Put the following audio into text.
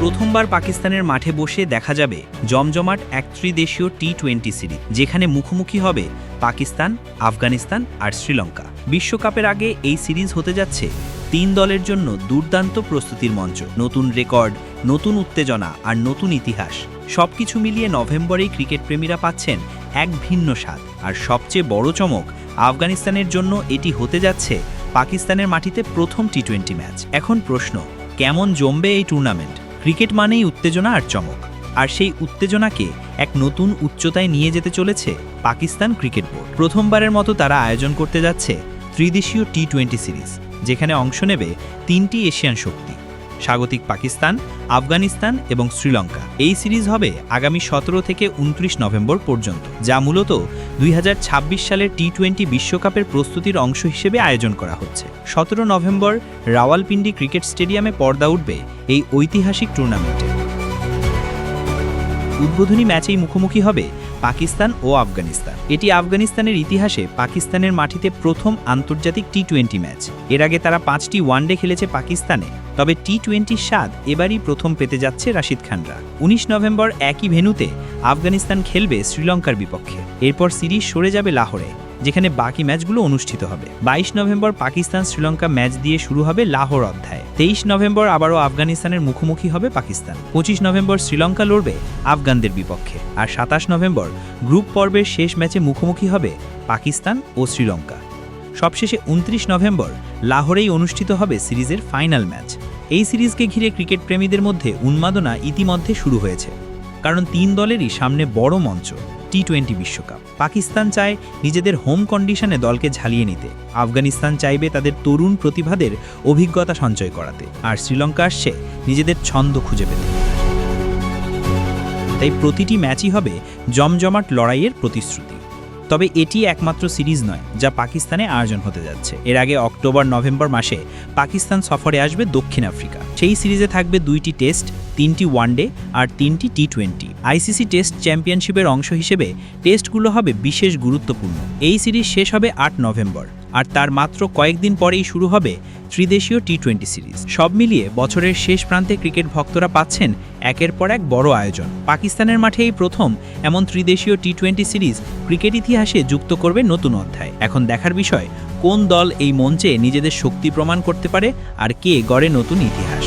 প্রথমবার পাকিস্তানের মাঠে বসে দেখা যাবে জমজমাট এক ত্রিদেশীয় টি-20 সিরিজ, যেখানে মুখোমুখি হবে পাকিস্তান, আফগানিস্তান আর শ্রীলঙ্কা। বিশ্বকাপের আগে এই সিরিজ হতে যাচ্ছে 3 দলের জন্য দুর্দান্ত প্রস্তুতির মঞ্চ। নতুন রেকর্ড, নতুন উত্তেজনা আর নতুন ইতিহাস, সবকিছু মিলিয়ে নভেম্বরেই ক্রিকেট প্রেমীরা পাচ্ছেন এক ভিন্ন স্বাদ। আর সবচেয়ে বড় চমক, আফগানিস্তানের জন্য এটি হতে যাচ্ছে পাকিস্তানের মাটিতে প্রথম টি-20 ম্যাচ। এখন প্রশ্ন, কেমন জমবে এই টুর্নামেন্ট? ক্রিকেট মানেই উত্তেজনা আর চমক, আর সেই উত্তেজনাকে এক নতুন উচ্চতায় নিয়ে যেতে চলেছে পাকিস্তান ক্রিকেট বোর্ড। প্রথমবারের মতো তারা আয়োজন করতে যাচ্ছে ত্রিদেশীয় টি-20 সিরিজ, যেখানে অংশ নেবে 3টি এশিয়ান শক্তি: স্বাগতিক পাকিস্তান, আফগানিস্তান এবং শ্রীলঙ্কা। এই সিরিজ হবে আগামী 17 থেকে 29 নভেম্বর পর্যন্ত, যা মূলত 2026 সালের টি-20 বিশ্বকাপের প্রস্তুতির অংশ হিসেবে আয়োজন করা হচ্ছে। 17 নভেম্বর রাওয়ালপিন্ডি ক্রিকেট স্টেডিয়ামে পর্দা উঠবে এই ঐতিহাসিক টুর্নামেন্টে। উদ্বোধনী ম্যাচেই মুখোমুখি হবে পাকিস্তান ও আফগানিস্তান। এটি আফগানিস্তানের ইতিহাসে পাকিস্তানের মাটিতে প্রথম আন্তর্জাতিক টি-20 ম্যাচ। এর আগে তারা 5টি ওয়ানডে খেলেছে পাকিস্তানে, তবে টি-20 স্বাদ এবারই প্রথম পেতে যাচ্ছে রাশিদ খানরা। 19 নভেম্বর একই ভেন্যুতে আফগানিস্তান খেলবে শ্রীলঙ্কার বিপক্ষে। এরপর সিরিজ সরে যাবে লাহোরে, যেখানে বাকি ম্যাচগুলো অনুষ্ঠিত হবে। 22 নভেম্বর পাকিস্তান শ্রীলঙ্কা ম্যাচ দিয়ে শুরু হবে লাহোর অধ্যায়। 23 নভেম্বর আবারও আফগানিস্তানের মুখোমুখি হবে পাকিস্তান। 25 নভেম্বর শ্রীলঙ্কা লড়বে আফগানদের বিপক্ষে। আর 27 নভেম্বর গ্রুপ পর্বের শেষ ম্যাচে মুখোমুখি হবে পাকিস্তান ও শ্রীলঙ্কা। সবশেষে 29 নভেম্বর লাহোরেই অনুষ্ঠিত হবে সিরিজের ফাইনাল ম্যাচ। এই সিরিজকে ঘিরে ক্রিকেট প্রেমীদের মধ্যে উন্মাদনা ইতিমধ্যে শুরু হয়েছে, কারণ 3 দলেরই সামনে বড় মঞ্চ টি-20 বিশ্বকাপ। পাকিস্তান চায় নিজেদের হোম কন্ডিশনে দলকে ঝালিয়ে নিতে, আফগানিস্তান চাইবে তাদের তরুণ প্রতিভাদের অভিজ্ঞতা সঞ্চয় করাতে, আর শ্রীলঙ্কা আসছে নিজেদের ছন্দ খুঁজে পেতে। তাই প্রতিটি ম্যাচই হবে জমজমাট লড়াইয়ের প্রতিশ্রুতি। তবে এটি একমাত্র সিরিজ নয় যা পাকিস্তানে আয়োজন হতে যাচ্ছে। এর আগে অক্টোবর-নভেম্বর মাসে পাকিস্তান সফরে আসবে দক্ষিণ আফ্রিকা। সেই সিরিজে থাকবে 2টি টেস্ট, 3টি ওয়ানডে আর 3টি টি-20। আইসিসি টেস্ট চ্যাম্পিয়নশিপের অংশ হিসেবে টেস্টগুলো হবে বিশেষ গুরুত্বপূর্ণ। এই সিরিজ শেষ হবে 8 নভেম্বর, আর তার মাত্র কয়েকদিন পরেই শুরু হবে ত্রিদেশীয় টি-20 সিরিজ। সব মিলিয়ে বছরের শেষ প্রান্তে ক্রিকেট ভক্তরা পাচ্ছেন একের পর এক বড় আয়োজন। পাকিস্তানের মাঠে এই প্রথম এমন ত্রিদেশীয় টি-20 সিরিজ ক্রিকেট ইতিহাসে যুক্ত করবে নতুন অধ্যায়। এখন দেখার বিষয়, কোন দল এই মঞ্চে নিজেদের শক্তি প্রমাণ করতে পারে আর কে গড়ে নতুন ইতিহাস।